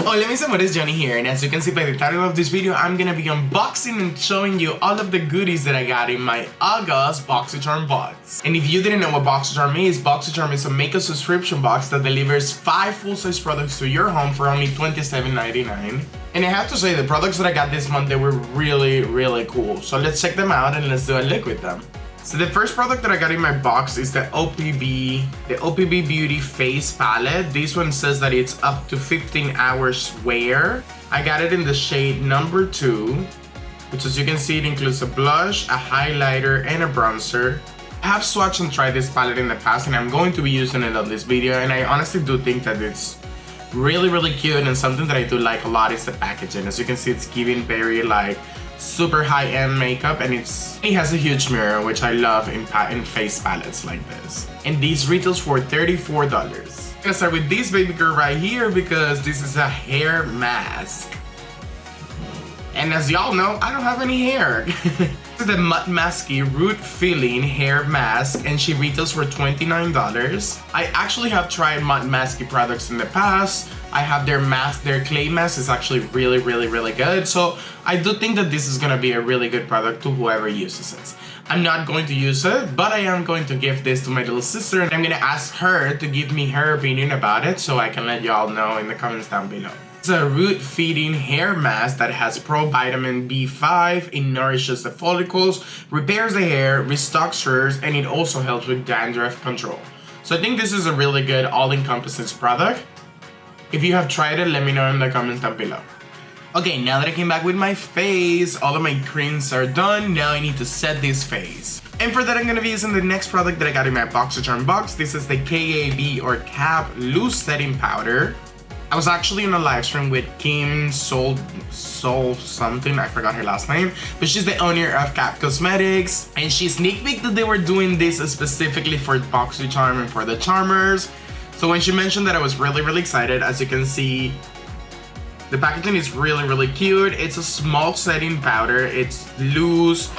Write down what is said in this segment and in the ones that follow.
Hola mis amores, Johnny here, and as you can see by the title of this video, I'm gonna be unboxing and showing you all of the goodies that I got in my August Boxycharm box. And if you didn't know what Boxycharm is a makeup subscription box that delivers 5 full-size products to your home for only $27.99. And I have to say, the products that I got this month, they were really cool. So let's check them out and let's do a look with them. So the first product that I got in my box is the OPB Beauty Face Palette. This one says that it's up to 15 hours wear. I got it in the shade number 2, which as you can see, it includes a blush, a highlighter, and a bronzer. I have swatched and tried this palette in the past and I'm going to be using it on this video, and I honestly do think that it's really cute, and something that I do like a lot is the packaging. As you can see, it's giving very like super high-end makeup, and it has a huge mirror, which I love in face palettes like this. And these retails for $34. I'm gonna start with this baby girl right here because this is a hair mask. And as y'all know, I don't have any hair. This is the Mud Masky Root Filling Hair Mask, and she retails for $29. I actually have tried Mud Masky products in the past. I have their mask, their clay mask is actually really good. So I do think that this is gonna be a really good product to whoever uses it. I'm not going to use it, but I am going to give this to my little sister, and I'm gonna ask her to give me her opinion about it so I can let y'all know in the comments down below. It's a root feeding hair mask that has pro vitamin B5. It nourishes the follicles, repairs the hair, restocks hairs, and it also helps with dandruff control. So I think this is a really good all-encompassing product. If you have tried it, let me know in the comments down below. Okay, now that I came back with my face, all of my creams are done. Now I need to set this face. And for that, I'm gonna be using the next product that I got in my Boxycharm box. This is the KAB or CAB Loose Setting Powder. I was actually in a live stream with Kim Soul something, I forgot her last name, but she's the owner of CAB Cosmetics, and she sneak peeked that they were doing this specifically for Boxycharm and for the Charmers. So when she mentioned that, I was really excited. As you can see, the packaging is really cute. It's a small setting powder. It's loose.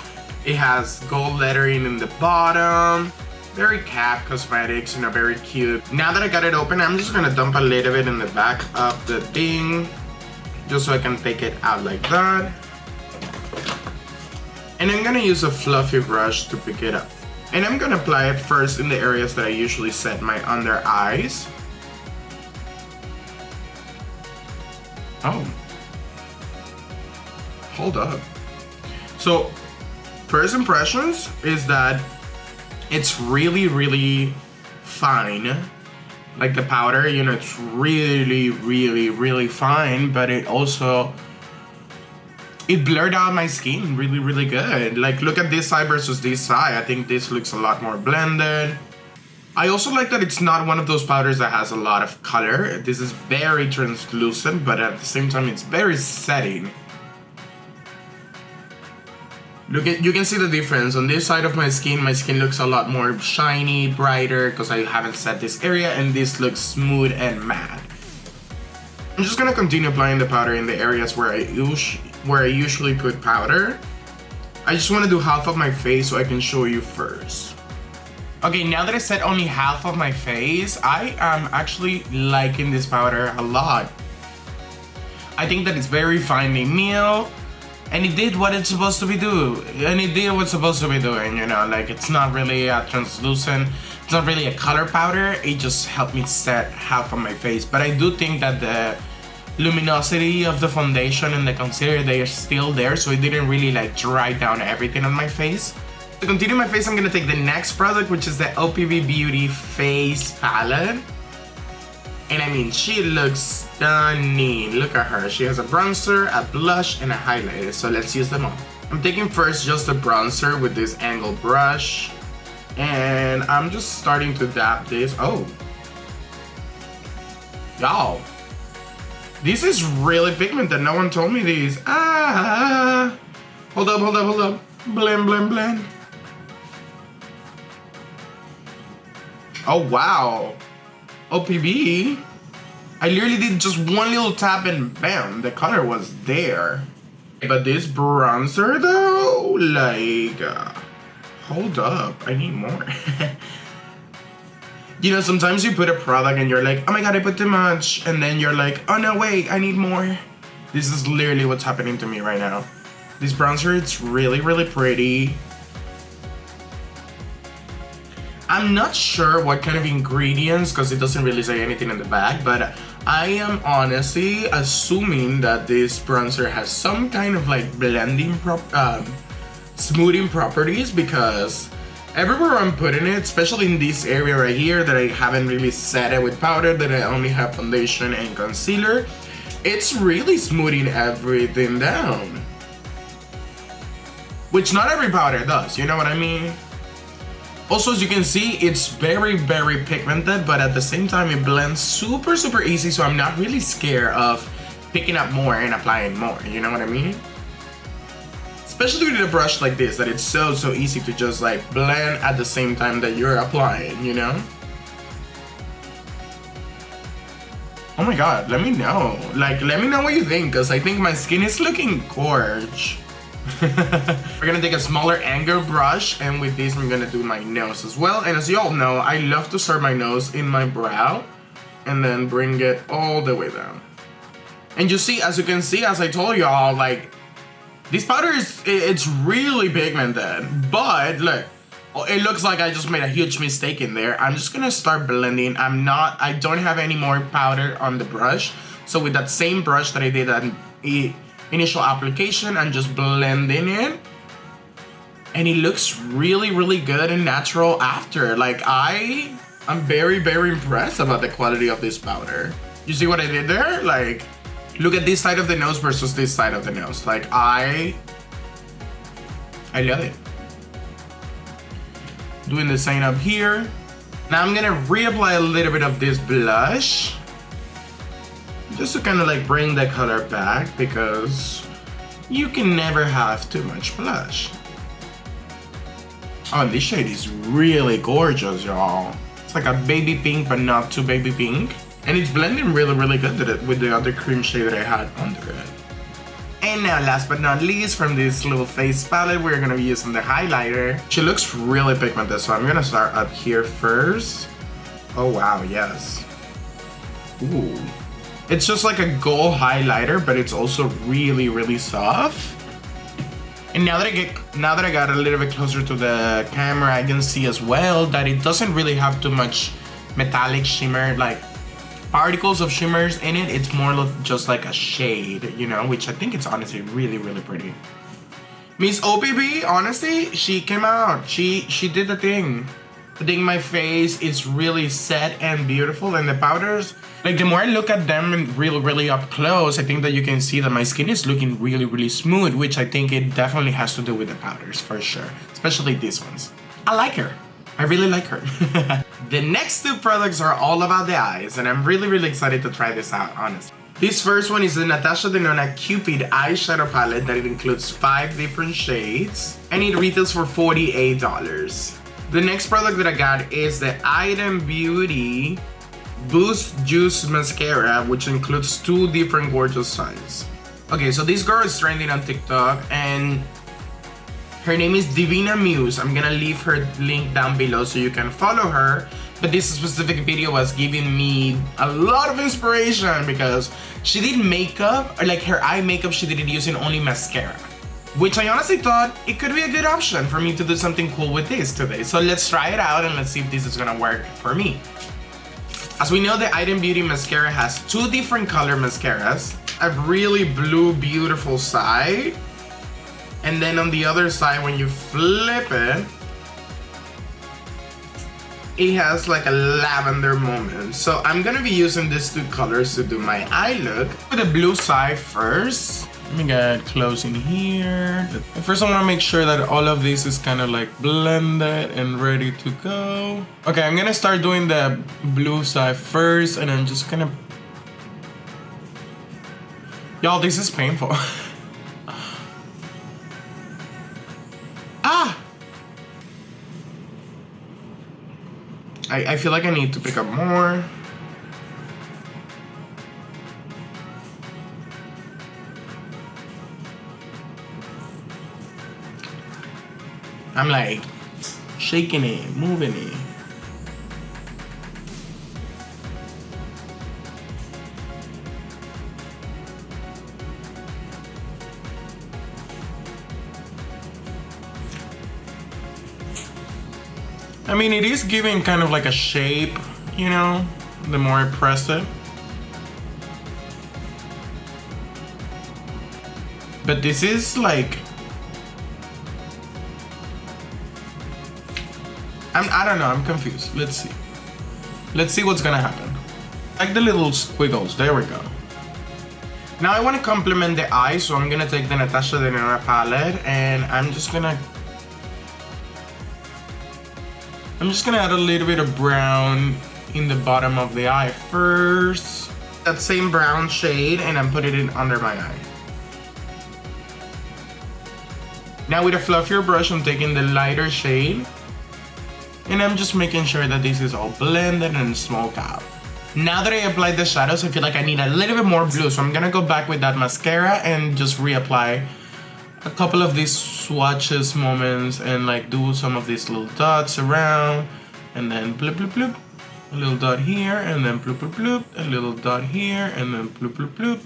It has gold lettering in the bottom. Very CAB Cosmetics, you know, very cute. Now that I got it open, I'm just gonna dump a little bit in the back of the thing, just so I can take it out like that. And I'm gonna use a fluffy brush to pick it up. And I'm gonna apply it first in the areas that I usually set my under eyes. Oh. Hold up. So, first impressions is that it's really fine. Like the powder, you know, it's really fine, but it also, it blurred out my skin really good. Like, look at this side versus this side. I think this looks a lot more blended. I also like that it's not one of those powders that has a lot of color. This is very translucent, but at the same time, it's very setting. You can see the difference. On this side of my skin looks a lot more shiny, brighter, because I haven't set this area, and this looks smooth and matte. I'm just gonna continue applying the powder in the areas where I usually put powder. I just want to do half of my face so I can show you first. Okay, now that I set only half of my face, I am actually liking this powder a lot. I think that it's very finely milled, and it did what it's supposed to be doing. And it did what's supposed to be doing, you know, like it's not really a translucent, it's not really a color powder, it just helped me set half of my face. But I do think that the luminosity of the foundation and the concealer, they are still there, so it didn't really like dry down everything on my face. To continue my face, I'm gonna take the next product, which is the OPB Beauty Face Palette. And I mean, she looks stunning. Look at her. She has a bronzer, a blush, and a highlighter. So let's use them all. I'm taking first just the bronzer with this angled brush. And I'm just starting to dab this. Oh. Y'all. This is really pigmented. No one told me this. Ah. Hold up. Blend. Oh, wow. OPB. I literally did just one little tap and bam, the color was there. But this bronzer though, like, hold up, I need more. You know, sometimes you put a product and you're like, oh my god, I put too much. And then you're like, oh no, wait, I need more. This is literally what's happening to me right now. This bronzer, it's really, really pretty. I'm not sure what kind of ingredients, because it doesn't really say anything in the bag, but I am honestly assuming that this bronzer has some kind of like blending, smoothing properties, because everywhere I'm putting it, especially in this area right here that I haven't really set it with powder, that I only have foundation and concealer, it's really smoothing everything down. Which not every powder does, you know what I mean? Also, as you can see, it's very, very pigmented, but at the same time, it blends super, super easy, so I'm not really scared of picking up more and applying more, you know what I mean? Especially with a brush like this, that it's so, so easy to just like blend at the same time that you're applying, you know? Oh my god, let me know. Like, let me know what you think, because I think my skin is looking gorge. We're gonna take a smaller angle brush, and with this I'm gonna do my nose as well. And as you all know, I love to start my nose in my brow and then bring it all the way down. And you see, as you can see, as I told y'all, like, this powder it's really pigmented, but look, it looks like I just made a huge mistake in there. I'm just gonna start blending. I don't have any more powder on the brush, so with that same brush that I did at initial application, I'm just blending it, and it looks really, really good and natural after. Like, I'm very, very impressed about the quality of this powder. You see what I did there? Like, look at this side of the nose versus this side of the nose. Like, I love it. Doing the same up here. Now I'm gonna reapply a little bit of this blush, just to kind of like bring the color back, because you can never have too much blush. Oh, and this shade is really gorgeous, y'all. It's like a baby pink, but not too baby pink. And it's blending really, really good with the other cream shade that I had under it. And now, last but not least, from this little face palette, we're gonna be using the highlighter. She looks really pigmented, so I'm gonna start up here first. Oh wow, yes. Ooh. It's just like a gold highlighter, but it's also really, really soft. And now that I got a little bit closer to the camera, I can see as well that it doesn't really have too much metallic shimmer, like particles of shimmers in it. It's more just like a shade, you know, which I think it's honestly really, really pretty. Miss OPB, honestly, she came out. She did the thing. I think my face is really set and beautiful, and the powders, like, the more I look at them really, really up close, I think that you can see that my skin is looking really, really smooth, which I think it definitely has to do with the powders for sure, especially these ones. I like her. I really like her. The next two products are all about the eyes, and I'm really, really excited to try this out, honestly. This first one is the Natasha Denona Cupid eyeshadow palette that it includes 5 different shades, and it retails for $48. The next product that I got is the Item Beauty Boost Juice Mascara, which includes 2 different gorgeous sizes. Okay, so this girl is trending on TikTok, and her name is Divina Muse. I'm gonna leave her link down below so you can follow her. But this specific video was giving me a lot of inspiration, because she did makeup, or like her eye makeup, she did it using only mascara, which I honestly thought it could be a good option for me to do something cool with this today. So let's try it out and let's see if this is gonna work for me. As we know, the Item Beauty mascara has 2 different color mascaras, a really blue, beautiful side, and then on the other side, when you flip it, it has like a lavender moment. So I'm gonna be using these 2 colors to do my eye look. With the blue side first. Let me get close in here. First, I want to make sure that all of this is kind of like blended and ready to go. Okay, I'm gonna start doing the blue side first, and I'm just gonna... Y'all, this is painful. Ah! I feel like I need to pick up more. I'm like shaking it, moving it. I mean, it is giving kind of like a shape, you know, the more I press it. But this is like, I don't know, I'm confused. Let's see. Let's see what's gonna happen. Like the little squiggles, there we go. Now I want to complement the eye, so I'm gonna take the Natasha Denona palette and I'm just gonna add a little bit of brown in the bottom of the eye first. That same brown shade, and I'm putting it under my eye. Now with a fluffier brush, I'm taking the lighter shade and I'm just making sure that this is all blended and smoked out. Now that I applied the shadows, I feel like I need a little bit more blue, so I'm gonna go back with that mascara and just reapply a couple of these swatches moments and like do some of these little dots around, and then bloop bloop bloop, a little dot here, and then bloop bloop bloop, a little dot here, and then bloop bloop bloop.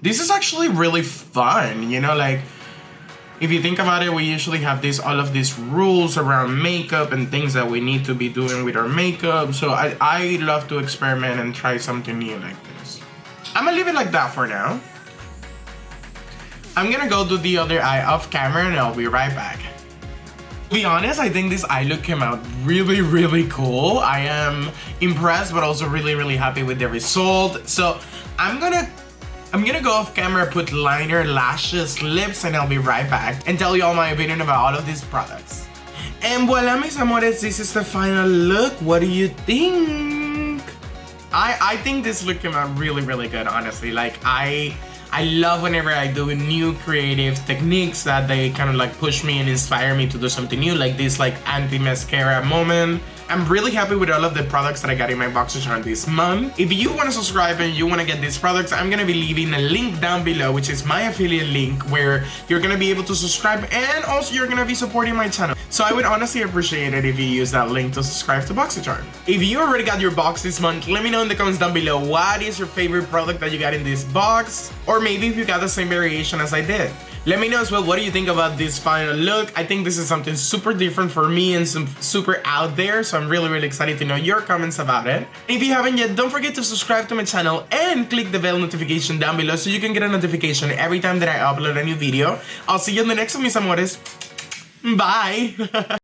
This is actually really fun, you know, like if you think about it, we usually have all of these rules around makeup and things that we need to be doing with our makeup. So I love to experiment and try something new like this. I'm gonna leave it like that for now. I'm gonna go do the other eye off camera and I'll be right back. To be honest, I think this eye look came out really, really cool. I am impressed, but also really, really happy with the result. So I'm gonna go off camera, put liner, lashes, lips, and I'll be right back and tell you all my opinion about all of these products. And voila, mis amores, this is the final look. What do you think? I think this look came out really, really good, honestly. Like, I love whenever I do new creative techniques that they kind of like push me and inspire me to do something new, like this like anti-mascara moment. I'm really happy with all of the products that I got in my Boxycharm this month. If you want to subscribe and you want to get these products, I'm going to be leaving a link down below, which is my affiliate link, where you're going to be able to subscribe and also you're going to be supporting my channel. So I would honestly appreciate it if you use that link to subscribe to Boxycharm. If you already got your box this month, let me know in the comments down below what is your favorite product that you got in this box, or maybe if you got the same variation as I did. Let me know as well, what do you think about this final look? I think this is something super different for me and super out there, so I'm really, really excited to know your comments about it. If you haven't yet, don't forget to subscribe to my channel and click the bell notification down below so you can get a notification every time that I upload a new video. I'll see you in the next one, mis amores. Bye!